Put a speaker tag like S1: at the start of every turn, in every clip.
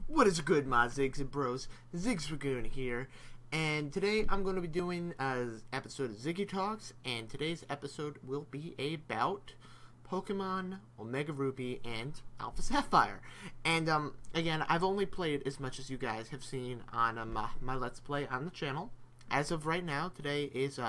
S1: What is good, my Zigs and Bros? Thezigswagoon here, and today I'm going to be doing an episode of Ziggy Talks, and today's episode will be about Pokemon Omega Ruby and Alpha Sapphire. And again, I've only played as much as you guys have seen on my Let's Play on the channel. As of right now, today is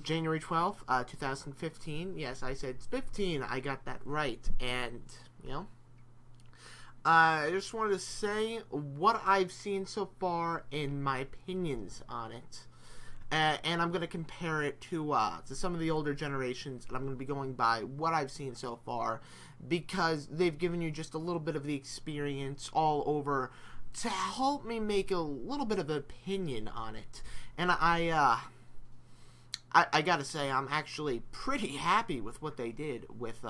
S1: January 12th, 2015. Yes, I said 15. I got that right, and you know. I just wanted to say what I've seen so far and my opinions on it. And I'm going to compare it to some of the older generations, and I'm going to be going by what I've seen so far, because they've given you just a little bit of the experience all over to help me make a little bit of an opinion on it. And I gotta say, I'm actually pretty happy with what they did with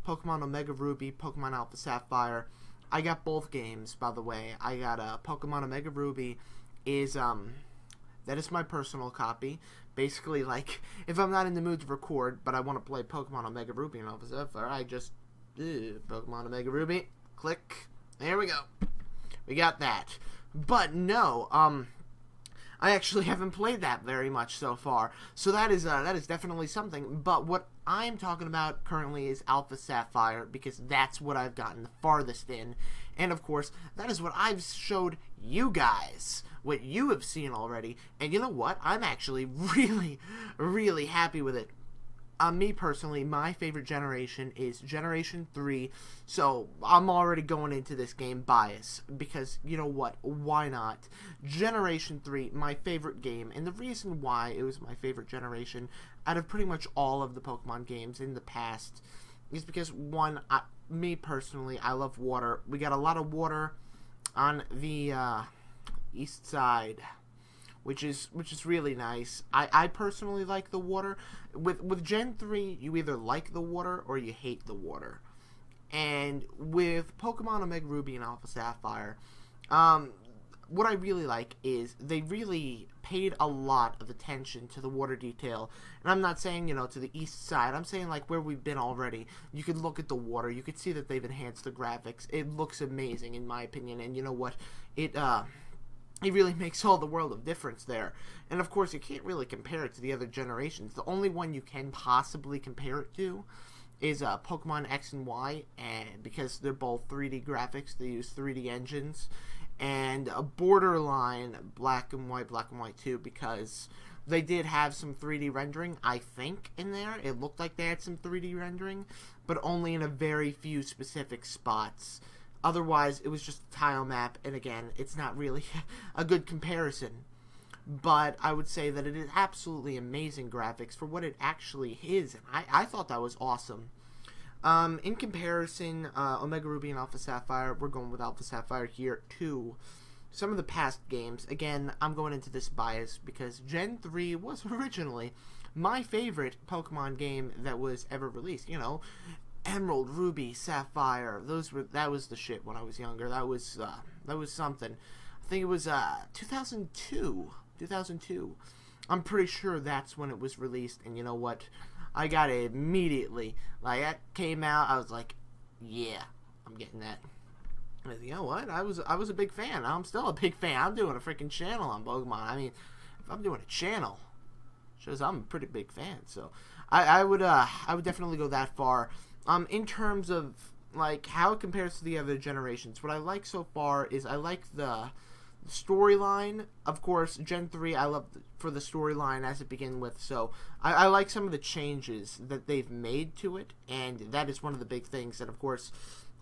S1: Pokemon Omega Ruby, Pokemon Alpha Sapphire. I got both games, by the way. I got Pokemon Omega Ruby is that is my personal copy. Basically, like, if I'm not in the mood to record, but I want to play Pokemon Omega Ruby and Alpha Sapphire, I just Pokemon Omega Ruby, click, there we go. We got that. But no, I actually haven't played that very much so far, so that is definitely something. But what I'm talking about currently is Alpha Sapphire, because that's what I've gotten the farthest in, and of course, that is what I've showed you guys, what you have seen already, and you know what? I'm actually really, really happy with it. Me personally, my favorite generation is Generation 3, so I'm already going into this game biased, because, you know what, why not? Generation 3, my favorite game, and the reason why it was my favorite generation out of pretty much all of the Pokemon games in the past is because, one, me personally, I love water. We got a lot of water on the east side, which is really nice. I personally like the water. With Gen 3, you either like the water or you hate the water. And with Pokemon Omega Ruby and Alpha Sapphire, what I really like is they really paid a lot of attention to the water detail. And I'm not saying, you know, to the east side. I'm saying, like, where we've been already. You could look at the water. You could see that they've enhanced the graphics. It looks amazing, in my opinion. And you know what? It really makes all the world of difference there. And of course, you can't really compare it to the other generations. The only one you can possibly compare it to is Pokemon X and Y, and because they're both 3D graphics, they use 3D engines, and a borderline Black and White 2, because they did have some 3D rendering, I think, in there. It looked like they had some 3D rendering, but only in a very few specific spots. Otherwise, it was just a tile map, and again, it's not really a good comparison. But I would say that it is absolutely amazing graphics for what it actually is, and I thought that was awesome. In comparison, Omega Ruby and Alpha Sapphire, we're going with Alpha Sapphire here, to some of the past games. Again, I'm going into this bias because Gen 3 was originally my favorite Pokemon game that was ever released. You know, Emerald, Ruby, Sapphire, that was the shit when I was younger. That was something. I think it was 2002. I'm pretty sure that's when it was released, and you know what? I got it immediately. Like, that came out, I was like, yeah, I'm getting that. And you know what? I was a big fan. I'm still a big fan. I'm doing a freaking channel on Pokemon. I mean, if I'm doing a channel, shows I'm a pretty big fan. So I would definitely go that far. In terms of, like, how it compares to the other generations, what I like so far is I like the storyline. Of course, Gen 3, I love for the storyline as it began with, so I like some of the changes that they've made to it, and that is one of the big things. And of course,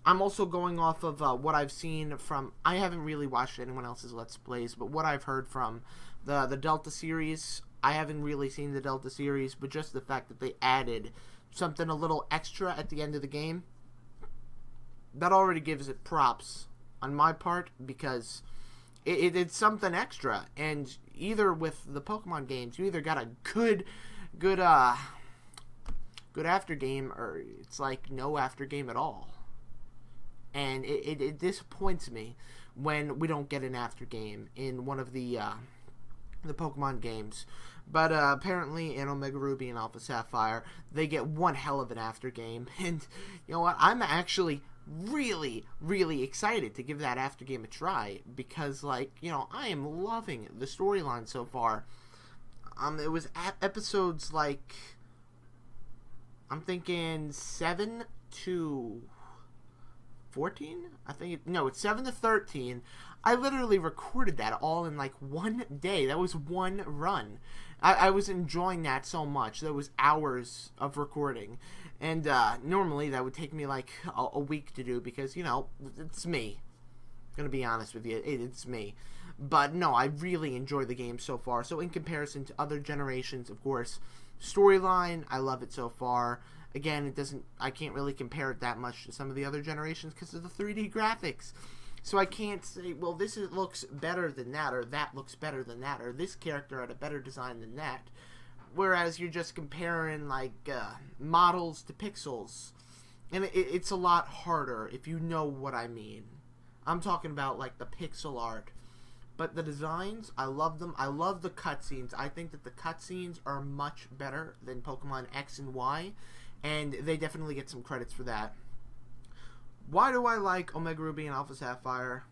S1: I'm also going off of what I've seen from, I haven't really watched anyone else's Let's Plays, but what I've heard from the Delta series. I haven't really seen the Delta series, but just the fact that they added something a little extra at the end of the game, that already gives it props on my part, because it's something extra. And either with the Pokemon games, you either got a good after game, or it's like no after game at all. And it disappoints me when we don't get an after game in one of the Pokemon games. But apparently in Omega Ruby and Alpha Sapphire, they get one hell of an after game. And you know what? I'm actually really, really excited to give that after game a try because, like, you know, I am loving the storyline so far. It was episodes like, I'm thinking 7 to 14? I think, no, it's 7 to 13. I literally recorded that all in like one day. That was one run. I was enjoying that so much. That was hours of recording. And normally that would take me like a week to do because, you know, it's me. I'm gonna be honest with you, it's me. But no, I really enjoy the game so far. So in comparison to other generations, of course, storyline, I love it so far. Again, I can't really compare it that much to some of the other generations because of the 3D graphics. So I can't say, well, looks better than that, or that looks better than that, or this character had a better design than that. Whereas you're just comparing, like, models to pixels. And it's a lot harder, if you know what I mean. I'm talking about, like, the pixel art. But the designs, I love them. I love the cutscenes. I think that the cutscenes are much better than Pokemon X and Y. And they definitely get some credits for that. Why do I like Omega Ruby and Alpha Sapphire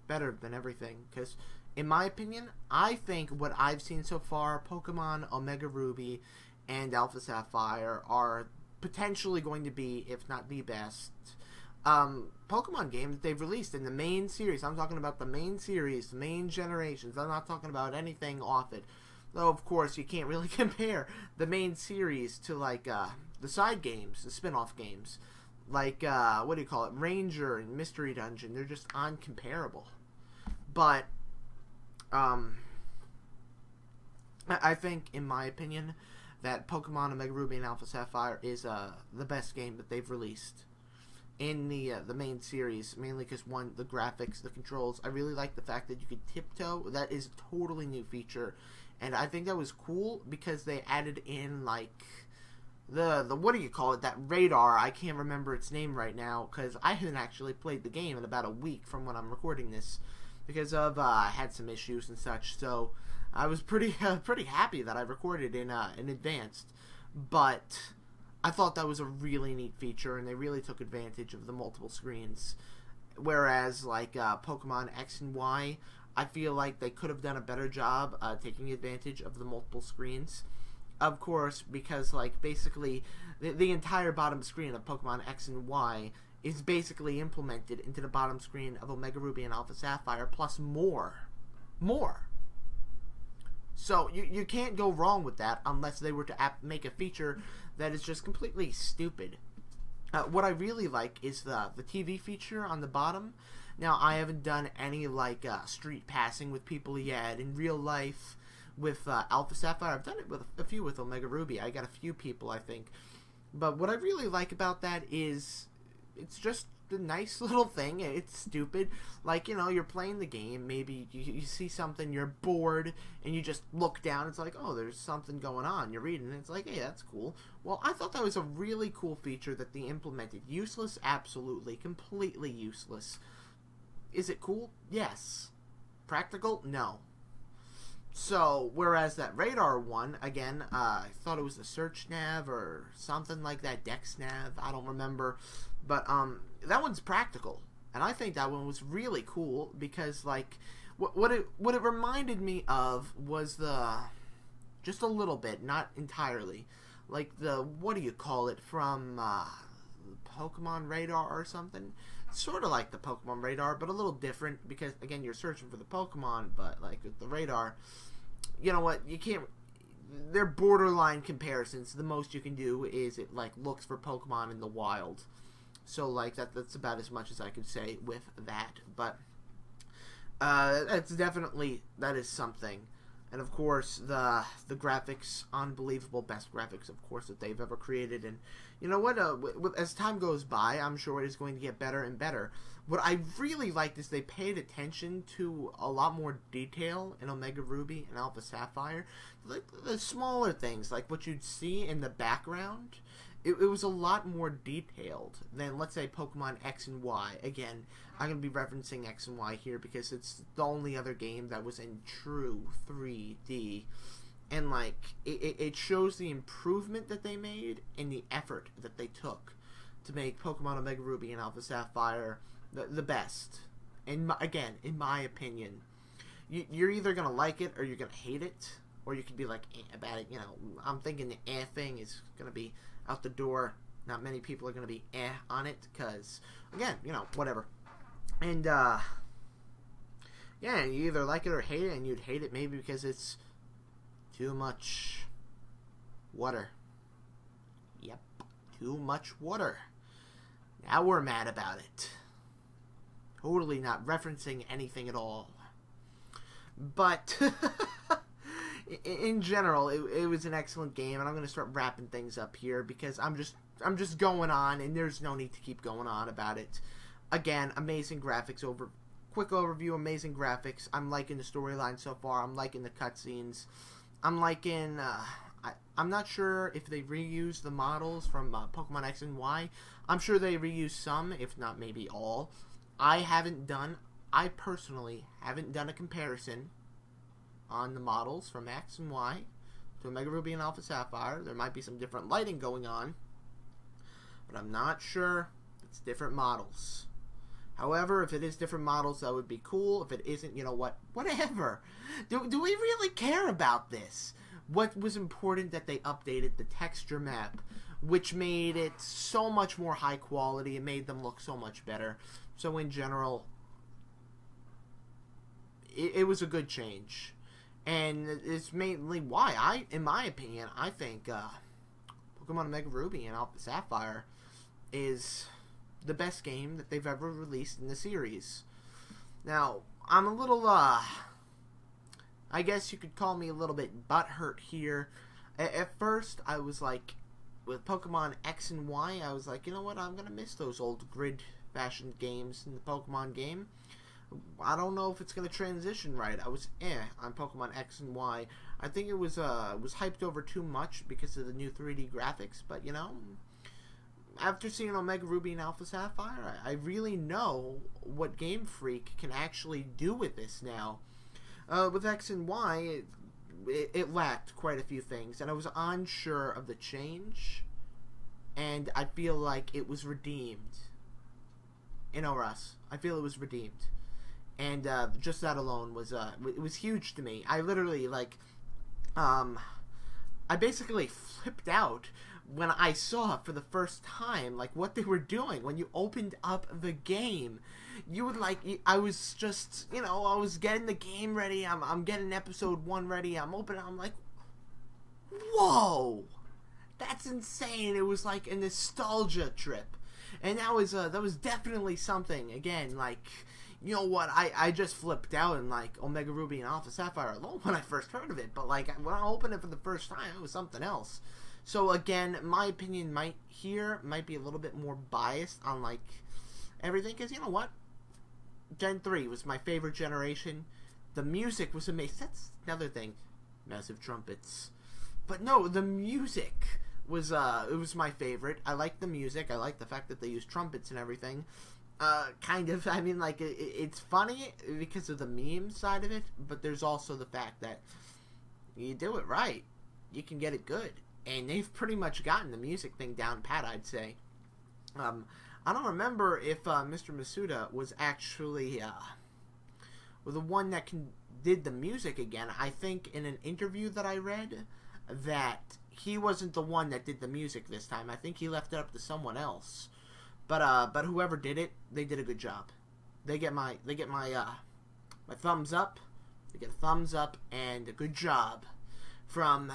S1: better than everything? Because, in my opinion, I think what I've seen so far, Pokemon Omega Ruby and Alpha Sapphire are potentially going to be, if not the best, Pokemon game that they've released in the main series. I'm talking about the main series, the main generations. I'm not talking about anything off it. Though, of course, you can't really compare the main series to, like, the side games, the spin-off games. Like, what do you call it? Ranger and Mystery Dungeon. They're just uncomparable. But, I think, in my opinion, that Pokemon Omega Ruby and Alpha Sapphire is, the best game that they've released in the main series. Mainly because, one, the graphics, the controls. I really like the fact that you could tiptoe. That is a totally new feature. And I think that was cool because they added in, like, the what do you call it, that radar. I can't remember its name right now because I haven't actually played the game in about a week from when I'm recording this because of I had some issues and such. So I was pretty happy that I recorded in advanced. But I thought that was a really neat feature, and they really took advantage of the multiple screens. Whereas, like, Pokemon X and Y, I feel like they could have done a better job taking advantage of the multiple screens. Of course, because, like, basically, the entire bottom screen of Pokemon X and Y is basically implemented into the bottom screen of Omega Ruby and Alpha Sapphire, plus more. So, you can't go wrong with that unless they were to make a feature that is just completely stupid. What I really like is the TV feature on the bottom. Now, I haven't done any, like, street passing with people yet in real life with Alpha Sapphire. I've done it with a few with Omega Ruby. I got a few people, I think. But what I really like about that is it's just a nice little thing. It's stupid. Like, you know, you're playing the game. Maybe you see something, you're bored, and you just look down. It's like, oh, there's something going on. You're reading it. It's like, hey, that's cool. Well, I thought that was a really cool feature that they implemented. Useless? Absolutely. Completely useless. Is it cool? Yes. Practical? No. So, whereas that radar one, again, I thought it was the search nav or something like that, Dex nav, I don't remember, but that one's practical, and I think that one was really cool because, like, what it reminded me of was just a little bit, not entirely, like what do you call it, from Pokemon Radar or something. Sort of like the Pokemon Radar, but a little different because, again, you're searching for the Pokemon, but, like, with the radar, you know what, you can't, they're borderline comparisons. The most you can do is it, like, looks for Pokemon in the wild. So, like, that's about as much as I could say with that, but that's definitely, that is something. And, of course, the graphics, unbelievable, best graphics, of course, that they've ever created. And, you know what, as time goes by, I'm sure it is going to get better and better. What I really liked is they paid attention to a lot more detail in Omega Ruby and Alpha Sapphire. Like, the smaller things, like what you'd see in the background, it was a lot more detailed than, let's say, Pokemon X and Y. Again, I'm going to be referencing X and Y here because it's the only other game that was in true 3D. And, like, it shows the improvement that they made and the effort that they took to make Pokemon Omega Ruby and Alpha Sapphire the best. And again, in my opinion, you're either gonna like it or you're gonna hate it, or you could be like about it. You know, I'm thinking the thing is gonna be out the door. Not many people are gonna be on it because, again, you know, whatever. And yeah, you either like it or hate it, and you'd hate it maybe because it's too much water. Yep, too much water. Now we're mad about it. Totally not referencing anything at all. But in general, it was an excellent game, and I'm going to start wrapping things up here because I'm just going on, and there's no need to keep going on about it. Again, amazing graphics. Quick overview, amazing graphics. I'm liking the storyline so far. I'm liking the cutscenes. I'm liking. I'm not sure if they reused the models from Pokemon X and Y. I'm sure they reused some, if not maybe all. I personally haven't done a comparison on the models from X and Y to Omega Ruby and Alpha Sapphire. There might be some different lighting going on, but I'm not sure it's different models. However, if it is different models, that would be cool. If it isn't, you know what? Whatever. Do we really care about this? What was important that they updated the texture map, which made it so much more high quality. It made them look so much better. So in general, it was a good change. And it's mainly why in my opinion, I think Pokemon Omega Ruby and Alpha Sapphire is the best game that they've ever released in the series. Now, I'm a little, I guess you could call me a little bit butthurt here. At first, I was like, with Pokemon X and Y, I was like, you know what, I'm going to miss those old grid-fashioned games in the Pokemon game. I don't know if it's going to transition right. I was on Pokemon X and Y. I think it was hyped over too much because of the new 3D graphics, but, you know, after seeing Omega Ruby and Alpha Sapphire, I really know what Game Freak can actually do with this now. With X and Y, it lacked quite a few things, and I was unsure of the change, and I feel like it was redeemed in ORAS. I feel it was redeemed, and just that alone was it was huge to me. I literally, like, I basically flipped out when I saw for the first time, like, what they were doing. When you opened up the game, you would, like, I was just, you know, I was getting the game ready, I'm getting episode 1 ready, I'm opening, I'm like, whoa, that's insane. It was like a nostalgia trip, and that was definitely something. Again, like, you know what, I just flipped out in, like, Omega Ruby and Alpha Sapphire alone when I first heard of it, but, like, when I opened it for the first time, it was something else. So again, my opinion might be a little bit more biased on, like, everything, because you know what? Gen 3 was my favorite generation. The music was amazing. That's another thing. Massive trumpets. But no, the music was, it was my favorite. I like the music. I like the fact that they use trumpets and everything. Kind of. I mean, like, it's funny because of the meme side of it, but there's also the fact that you do it right, you can get it good. And they've pretty much gotten the music thing down pat, I'd say. I don't remember if Mr. Masuda was actually the one that did the music again. I think in an interview that I read that he wasn't the one that did the music this time. I think he left it up to someone else. But whoever did it, they did a good job. They get my my thumbs up. They get a thumbs up and a good job from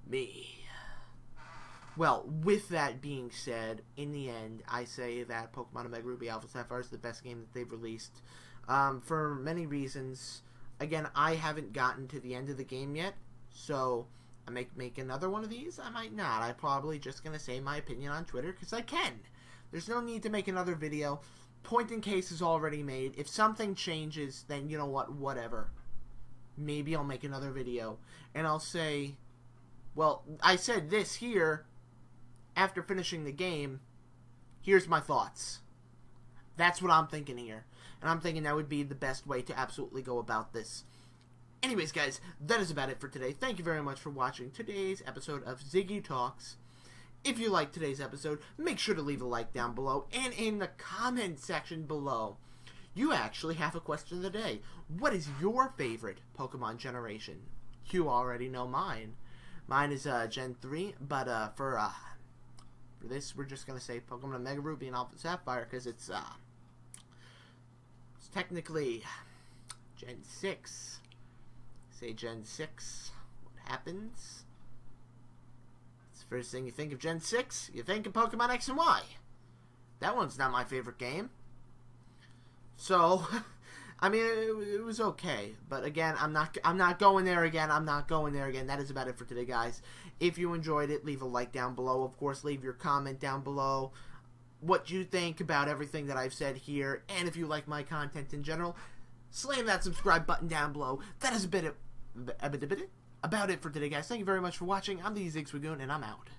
S1: me. Well, with that being said, in the end, I say that Pokemon Omega Ruby Alpha Sapphire is the best game that they've released. For many reasons. Again, I haven't gotten to the end of the game yet, so I may make another one of these. I might not. I'm probably just going to say my opinion on Twitter, because I can. There's no need to make another video. Point in case is already made. If something changes, then you know what, whatever. Maybe I'll make another video, and I'll say, well, I said this here after finishing the game. Here's my thoughts. That's what I'm thinking here. And I'm thinking that would be the best way to absolutely go about this. Anyways, guys, that is about it for today. Thank you very much for watching today's episode of Ziggy Talks. If you liked today's episode, make sure to leave a like down below, and in the comment section below, you actually have a question of the day. What is your favorite Pokemon generation? You already know mine. Mine is Gen 3, but for this, we're just gonna say Pokemon Mega Ruby and Alpha Sapphire because it's technically Gen 6. Say Gen 6. What happens? It's the first thing you think of Gen 6. You think of Pokemon X and Y. That one's not my favorite game. So, I mean, it was okay, but again, I'm not going there again. I'm not going there again. That is about it for today, guys. If you enjoyed it, leave a like down below. Of course, leave your comment down below. What you think about everything that I've said here, and if you like my content in general, slam that subscribe button down below. That is about it for today, guys. Thank you very much for watching. I'm the ZiggyTalks, and I'm out.